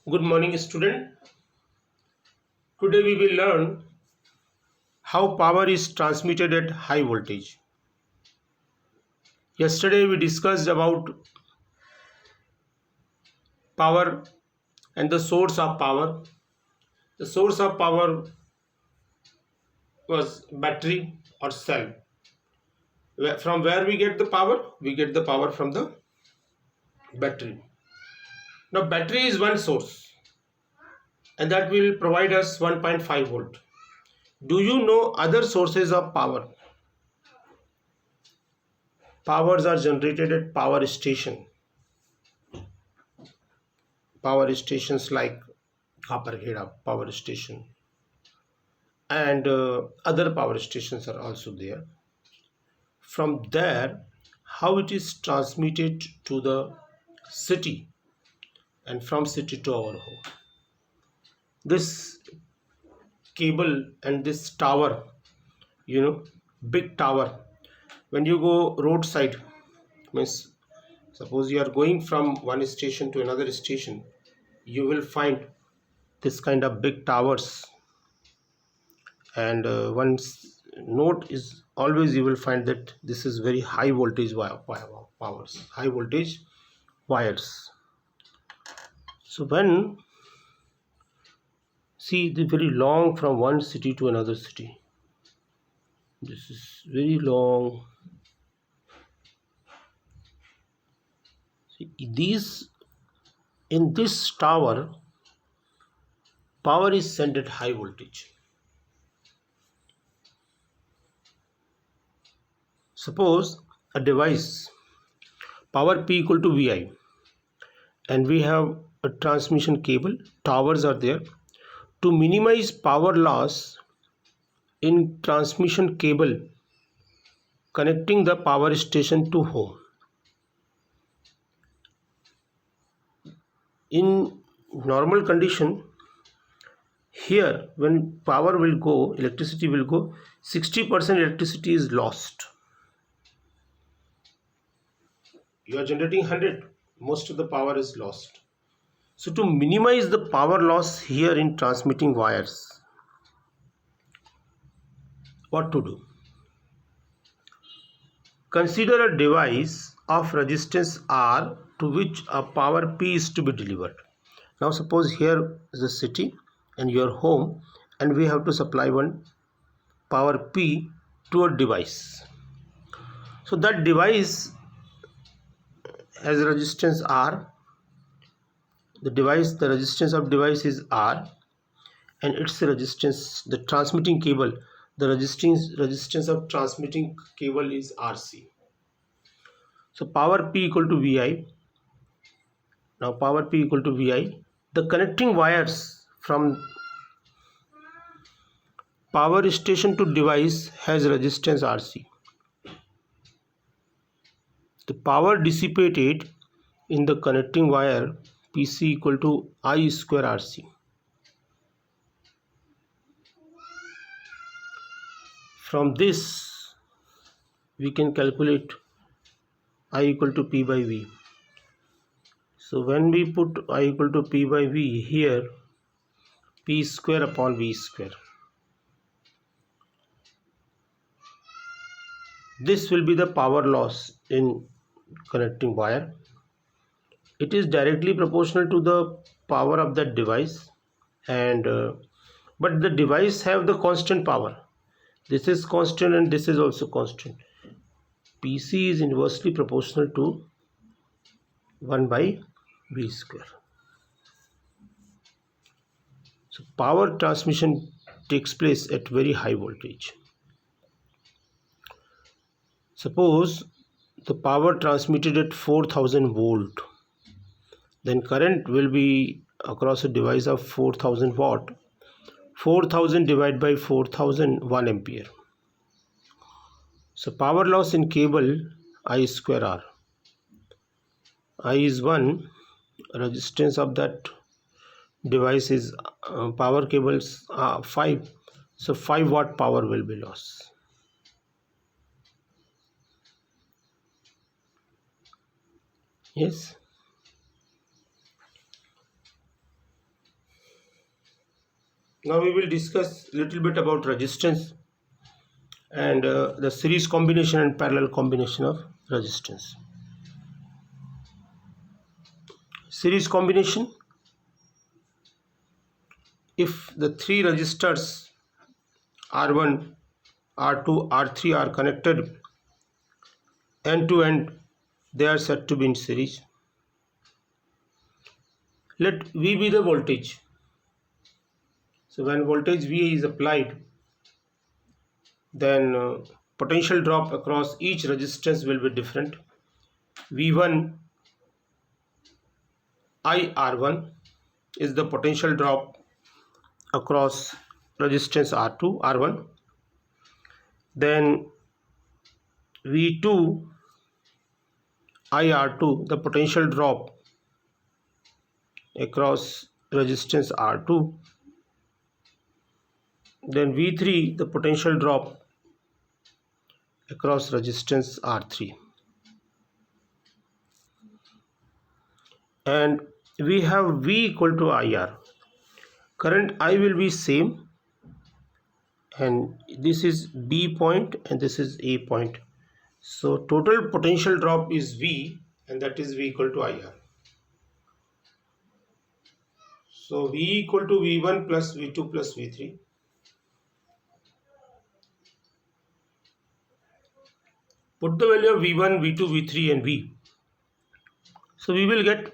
Good morning, student. Today we will learn how power is transmitted at high voltage. Yesterday we discussed about power and the source of power. The source of power was battery or cell. From where we get the power? We get the power from the battery. Now battery is one source and that will provide us 1.5 volt. Do you know other sources of power? Powers are generated at power stations like Kaparkheda power station and other power stations are also there. From there, how it is transmitted to the city and from city to our home. This cable and this tower, you know, big tower. When you go roadside, means suppose you are going from one station to another station, you will find this kind of big towers and one note is always you will find that this is very high voltage powers, high voltage wires. So when see the very long from one city to another city, this is very long. See, these in this tower power is sent at high voltage. Suppose a device power P equal to VI and we have a transmission cable, towers are there. To minimize power loss in transmission cable connecting the power station to home, in normal condition, here when power will go, electricity will go, 60% electricity is lost. You are generating 100, most of the power is lost. So to minimize the power loss here in transmitting wires, what to do? Consider a device of resistance R to which a power P is to be delivered. Now suppose here is a city and your home and we have to supply one power P to a device. So that device has a resistance R. The resistance of device is R and its resistance, the transmitting cable, the resistance of transmitting cable is RC. So power P equal to VI. Now power P equal to VI. The connecting wires from power station to device has resistance RC. The power dissipated in the connecting wire PC equal to I square RC. From this we can calculate I equal to P by V. So when we put I equal to P by V here, P square upon V square. This will be the power loss in connecting wire. It is directly proportional to the power of that device and but the device have the constant power. This is constant and this is also constant. PC is inversely proportional to 1 by V square. So power transmission takes place at very high voltage. Suppose the power transmitted at 4000 volt, then current will be across a device of 4000 watt. 4000 divided by 4000, 1 ampere. So power loss in cable I square R. I is 1, resistance of that device is power cables 5, so 5 watt power will be lost. Yes. Now we will discuss a little bit about resistance and the series combination and parallel combination of resistance. Series combination: if the three resistors R1, R2, R3 are connected end to end, they are said to be in series. Let V be the voltage. So when voltage V is applied, then potential drop across each resistance will be different. V1 IR1 is the potential drop across resistance R2 R1. Then V2 IR2, the potential drop across resistance R2. Then V3, the potential drop across resistance R3. And we have V equal to IR. Current I will be same, and this is B point and this is A point. So total potential drop is V, and that is V equal to IR. So V equal to V1 plus V2 plus V3. Put the value of V1, V2, V3 and V. So we will get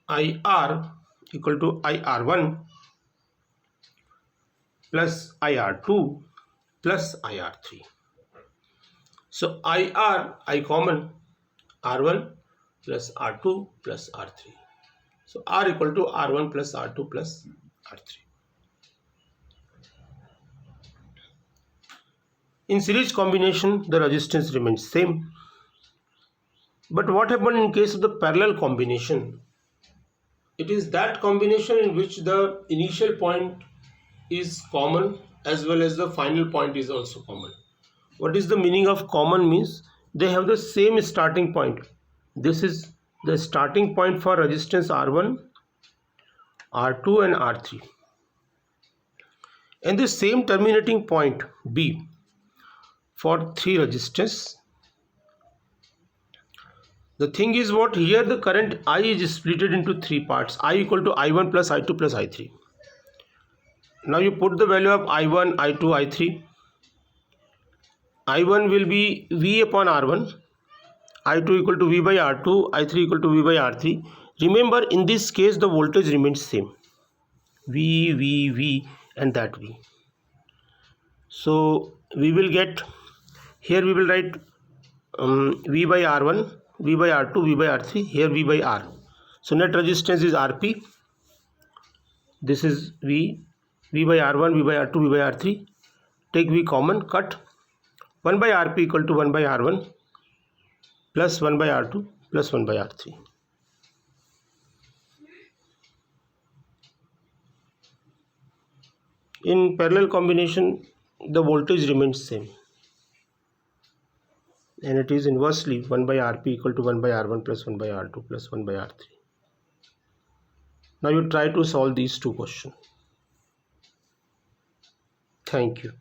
IR equal to IR1 plus IR2 plus IR3. So IR, I common, R1 plus R2 plus R3. So R equal to R1 plus R2 plus R3. In series combination, the resistance remains same. But what happened in case of the parallel combination? It is that combination in which the initial point is common as well as the final point is also common. What is the meaning of common? Means they have the same starting point. This is the starting point for resistance R1, R2 and R3. And the same terminating point B for three resistors. The thing is what here the current I is split into three parts. I equal to I1 plus I2 plus I3. Now you put the value of I1, I2, I3. I1 will be V upon R1, I2 equal to V by R2, I3 equal to V by R3. Remember, in this case the voltage remains same, V and that V. So we will get, here we will write V by R1, V by R2, V by R3, here V by R. So net resistance is Rp. This is V by R1, V by R2, V by R3. Take V common, cut. 1 by Rp equal to 1 by R1 plus 1 by R2 plus 1 by R3. In parallel combination, the voltage remains same, and it is inversely 1 by Rp equal to 1 by R1 plus 1 by R2 plus 1 by R3. Now you try to solve these two questions. Thank you.